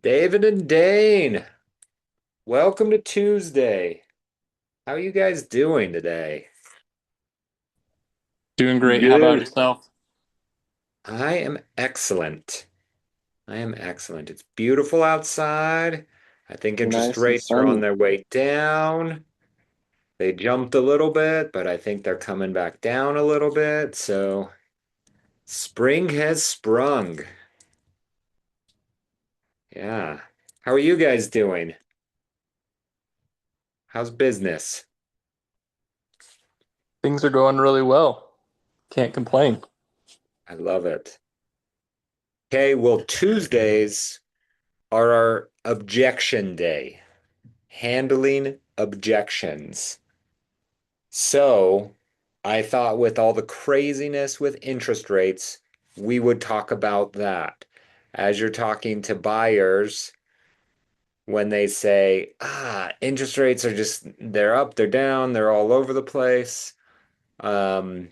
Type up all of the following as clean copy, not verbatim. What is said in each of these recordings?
David and Dane, welcome to Tuesday. How are you guys doing today? Doing great. How about Good. yourself? I am excellent. I am excellent. It's beautiful outside. I think interest Nice and rates are on sunny. their way down. They jumped a little bit, but I think they're coming back down a little bit. So spring has sprung. Yeah. How are you guys doing? How's business? Things are going really well. Can't complain. I love it. Okay, well, Tuesdays are our objection day. Handling objections. So I thought with all the craziness with interest rates, we would talk about that. As you're talking to buyers, when they say, interest rates are just, they're up, they're down, they're all over the place. Um,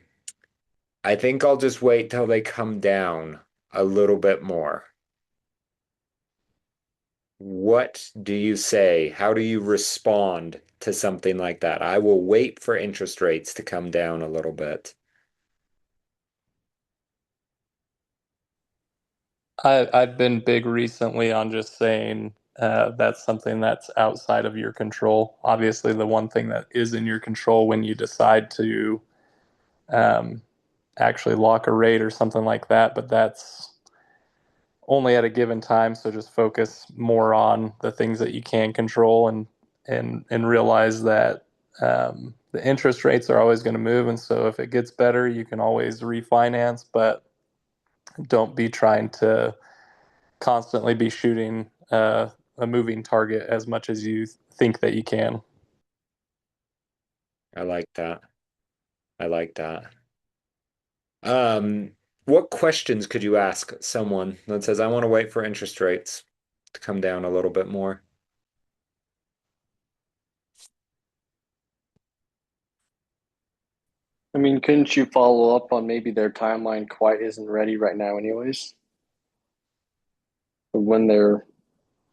I think I'll just wait till they come down a little bit more. What do you say? How do you respond to something like that? I will wait for interest rates to come down a little bit. I've been big recently on just saying that's something that's outside of your control. Obviously, the one thing that is in your control when you decide to um, actually lock a rate or something like that, but that's only at a given time. So just focus more on the things that you can control and realize that the interest rates are always going to move. And so if it gets better, you can always refinance, but don't be trying to constantly be shooting a moving target as much as you think that you can. I like that. I like that. Um, what questions could you ask someone that says, I want to wait for interest rates to come down a little bit more? I mean, couldn't you follow up on maybe their timeline quite isn't ready right now, anyways? When they're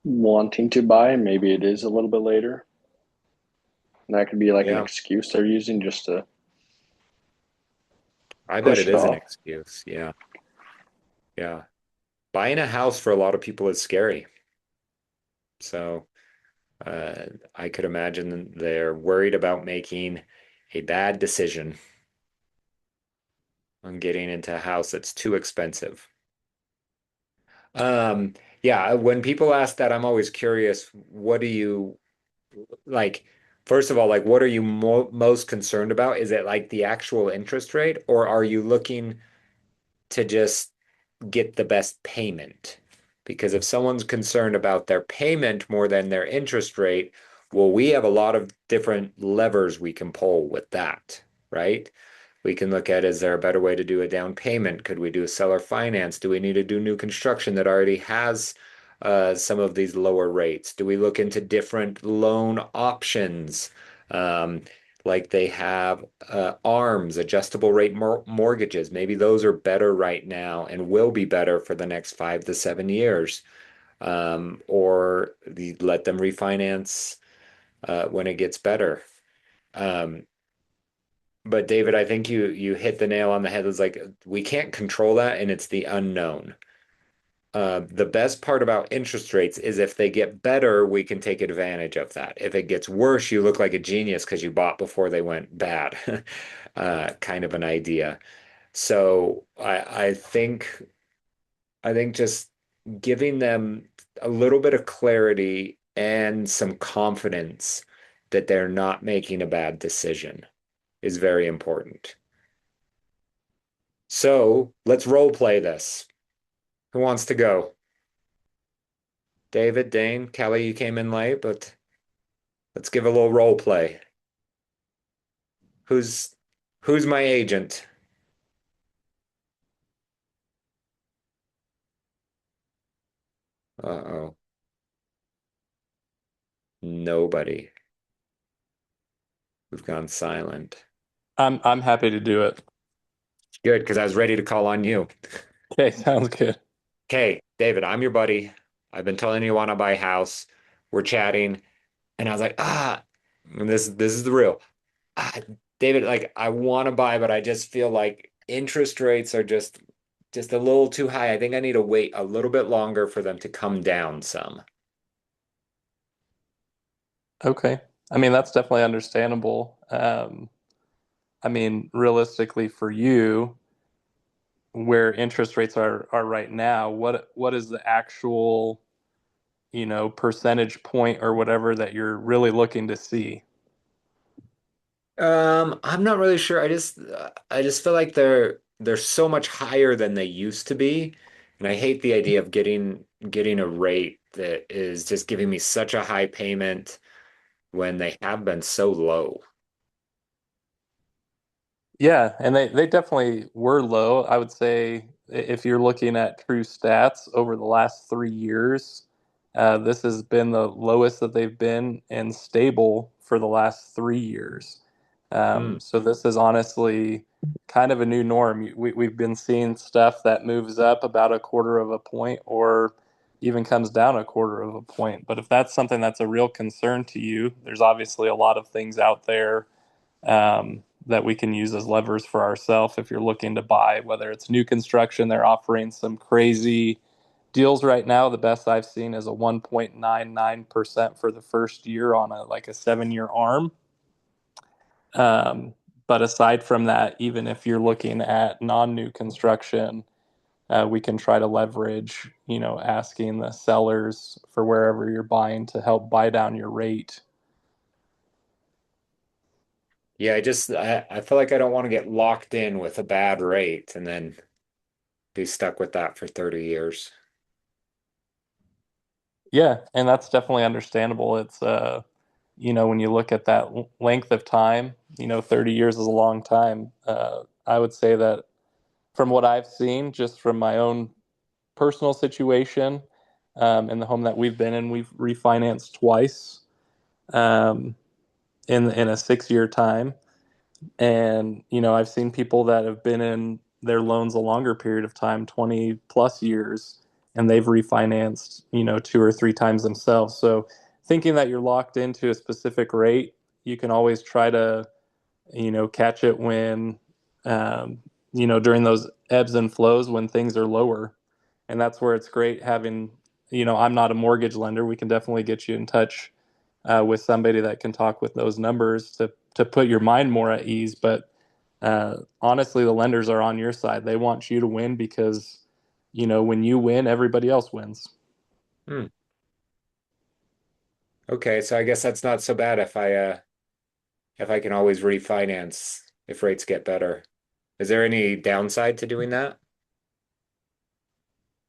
wanting to buy, maybe it is a little bit later. And that could be like an Yeah, excuse they're using just to I bet push it it is an off. excuse. Yeah, yeah. Buying a house for a lot of people is scary. So uh, I could imagine they're worried about making a bad decision on getting into a house that's too expensive. Um, yeah, when people ask that, I'm always curious, what do you like? First of all, like, what are you most concerned about? Is it like the actual interest rate, or are you looking to just get the best payment? Because if someone's concerned about their payment more than their interest rate, well, we have a lot of different levers we can pull with that, right? We can look at, is there a better way to do a down payment? Could we do a seller finance? Do we need to do new construction that already has some of these lower rates? Do we look into different loan options? Um, like they have ARMs, adjustable rate mortgages. Maybe those are better right now and will be better for the next 5 to 7 years. Or let them refinance when it gets better. Um, but David, I think you hit the nail on the head. It's like we can't control that, and it's the unknown. The best part about interest rates is if they get better, we can take advantage of that. If it gets worse, you look like a genius because you bought before they went bad, kind of an idea. So I think just giving them a little bit of clarity and some confidence that they're not making a bad decision is very important. So let's role play this. Who wants to go? David, Dane, Kelly, you came in late, but let's give a little role play. Who's who's my agent? Uh-oh. Nobody. We've gone silent. I'm happy to do it. Good, because I was ready to call on you. Okay, sounds good. Okay, David, I'm your buddy. I've been telling you I want to buy a house. We're chatting, and I was like, and this is the real. Ah, David, like I want to buy, but I just feel like interest rates are just a little too high. I think I need to wait a little bit longer for them to come down some. Okay. I mean, that's definitely understandable. I mean, realistically for you, where interest rates are right now, what is the actual, percentage point or whatever that you're really looking to see? I'm not really sure. I just feel like they're so much higher than they used to be, and I hate the idea of getting a rate that is just giving me such a high payment when they have been so low. Yeah, and they definitely were low. I would say if you're looking at true stats over the last 3 years, this has been the lowest that they've been and stable for the last 3 years. Hmm. So this is honestly kind of a new norm. We've been seeing stuff that moves up about a quarter of a point or even comes down a quarter of a point. But if that's something that's a real concern to you, there's obviously a lot of things out there that we can use as levers for ourselves if you're looking to buy, whether it's new construction. They're offering some crazy deals right now. The best I've seen is a 1.99% for the first year on a 7-year ARM. Um, but aside from that, even if you're looking at non-new construction, we can try to leverage, asking the sellers for wherever you're buying to help buy down your rate. Yeah, I feel like I don't want to get locked in with a bad rate and then be stuck with that for 30 years. Yeah, and that's definitely understandable. It's when you look at that length of time, 30 years is a long time. I would say that from what I've seen, just from my own personal situation, in the home that we've been in, we've refinanced twice, um, in a 6 year time. And, I've seen people that have been in their loans a longer period of time, 20 plus years, and they've refinanced, two or three times themselves. So thinking that you're locked into a specific rate, you can always try to, catch it when, um, during those ebbs and flows when things are lower. And that's where it's great having, I'm not a mortgage lender. We can definitely get you in touch with somebody that can talk with those numbers to put your mind more at ease. But honestly, the lenders are on your side. They want you to win because, when you win, everybody else wins. Hmm. Okay, so I guess that's not so bad if I can always refinance if rates get better. Is there any downside to doing that?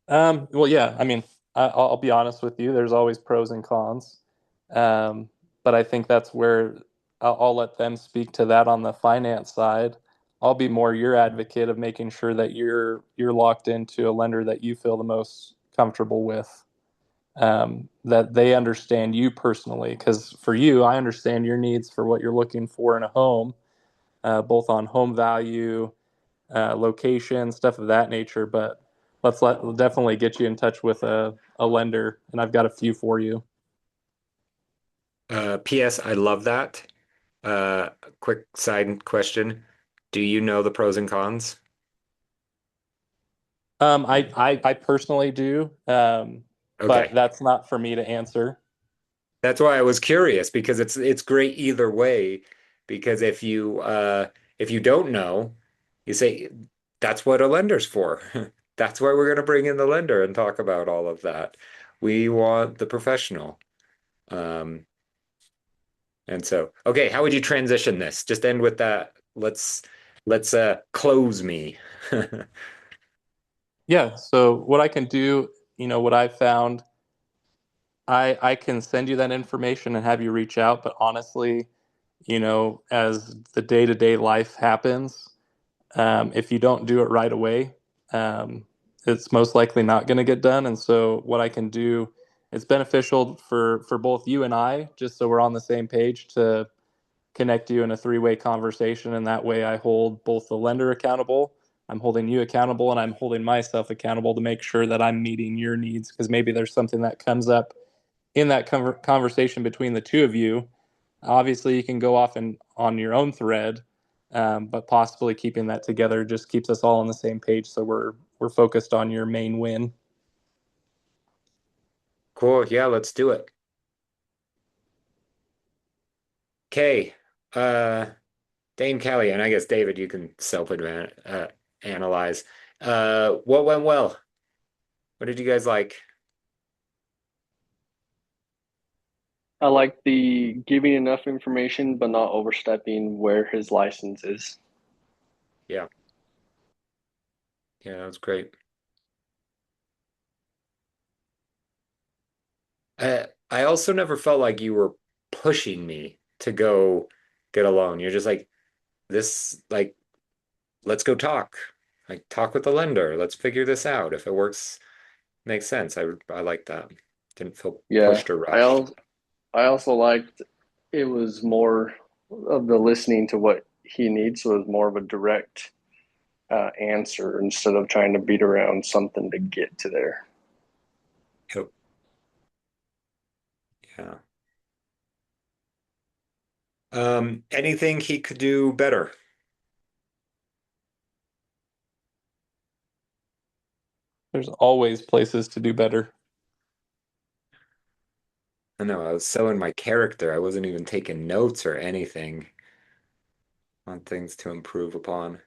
Well, yeah, I mean, I'll be honest with you. There's always pros and cons. Um, but I think that's where I'll let them speak to that on the finance side. I'll be more your advocate of making sure that you're locked into a lender that you feel the most comfortable with, that they understand you personally. Because for you, I understand your needs for what you're looking for in a home, both on home value, location, stuff of that nature. But we'll definitely get you in touch with a lender, and I've got a few for you. P.S. I love that. Quick side question. Do you know the pros and cons? I personally do, but Okay. that's not for me to answer. That's why I was curious because it's great either way. Because if you don't know, you say that's what a lender's for. That's why we're going to bring in the lender and talk about all of that. We want the professional. Um, and so, okay, how would you transition this? Just end with that. Let's close me. Yeah. So what I can do, what I found, I can send you that information and have you reach out. But honestly, as the day to day life happens, if you don't do it right away, um, it's most likely not going to get done. And so, what I can do, it's beneficial for both you and I, just so we're on the same page, to connect you in a three-way conversation. And that way, I hold both the lender accountable, I'm holding you accountable and I'm holding myself accountable to make sure that I'm meeting your needs because maybe there's something that comes up in that conversation between the two of you. Obviously, you can go off and on your own thread, but possibly keeping that together just keeps us all on the same page. So we're focused on your main win. Cool. Yeah, let's do it. Okay. Dane Kelly, and I guess David, you can analyze. What went well? What did you guys like? I like the giving enough information but not overstepping where his license is. Yeah. Yeah, that was great. I also never felt like you were pushing me to go get a loan. You're just like, this, like, let's go talk. Like, talk with the lender. Let's figure this out. If it works, makes sense. I like that. Didn't feel Yeah, pushed or I rushed. also I also liked it was more of the listening to what he needs, so it was more of a direct answer instead of trying to beat around something to get to there. Yep. Yeah. Anything he could do better? There's always places to do better. I know, I was so in my character. I wasn't even taking notes or anything on things to improve upon.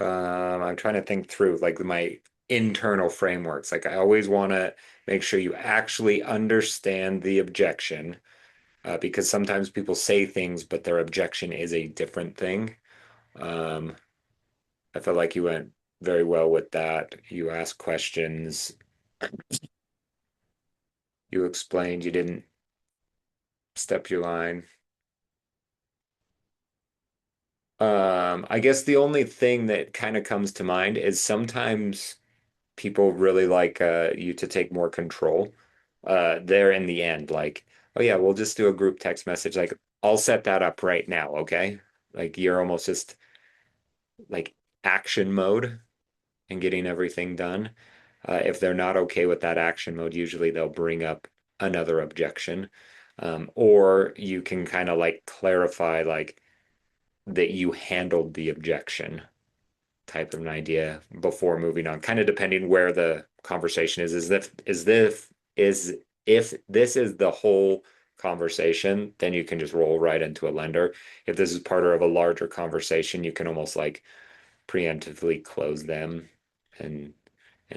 I'm trying to think through like my internal frameworks. Like I always want to make sure you actually understand the objection, because sometimes people say things, but their objection is a different thing. Um, I felt like you went very well with that. You asked questions, you explained, you didn't step your line. I guess the only thing that kind of comes to mind is sometimes people really like you to take more control there in the end. Like, oh yeah, we'll just do a group text message. Like, I'll set that up right now, okay? Like you're almost just like action mode and getting everything done. If they're not okay with that action mode, usually they'll bring up another objection. Or you can kind of like clarify like that you handled the objection type of an idea before moving on, kind of depending where the conversation is. Is if this is the whole conversation, then you can just roll right into a lender. If this is part of a larger conversation, you can almost like preemptively close them and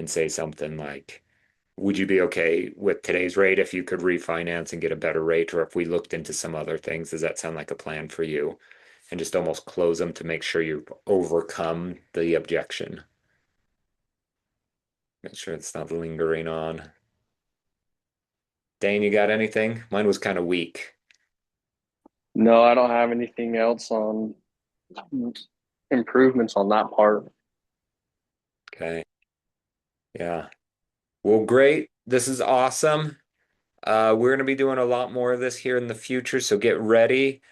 say something like, would you be okay with today's rate if you could refinance and get a better rate? Or if we looked into some other things, does that sound like a plan for you? And just almost close them to make sure you overcome the objection. Make sure it's not lingering on. Dane, you got anything? Mine was kind of weak. No, I don't have anything else on improvements on that part. Okay. Yeah. Well, great. This is awesome. We're going to be doing a lot more of this here in the future, so get ready.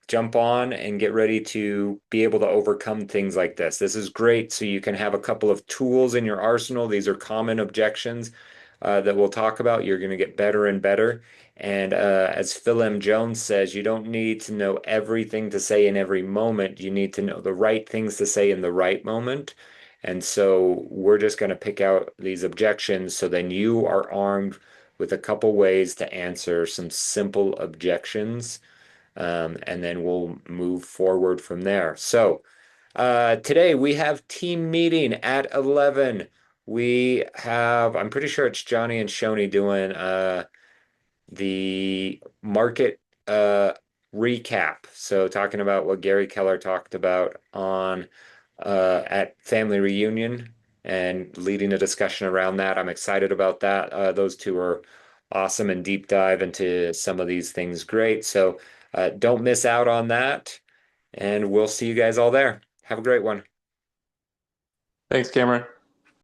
Jump on and get ready to be able to overcome things like this. This is great. So you can have a couple of tools in your arsenal. These are common objections that we'll talk about. You're going to get better and better. And as Phil M. Jones says, you don't need to know everything to say in every moment. You need to know the right things to say in the right moment. And so we're just going to pick out these objections so then you are armed with a couple ways to answer some simple objections, and then we'll move forward from there. So today we have team meeting at 11. We have, I'm pretty sure it's Johnny and Shoni doing the market recap. So talking about what Gary Keller talked about on at family reunion and leading a discussion around that. I'm excited about that. Those two are awesome and deep dive into some of these things. Great. So don't miss out on that. And we'll see you guys all there. Have a great one. Thanks, Cameron.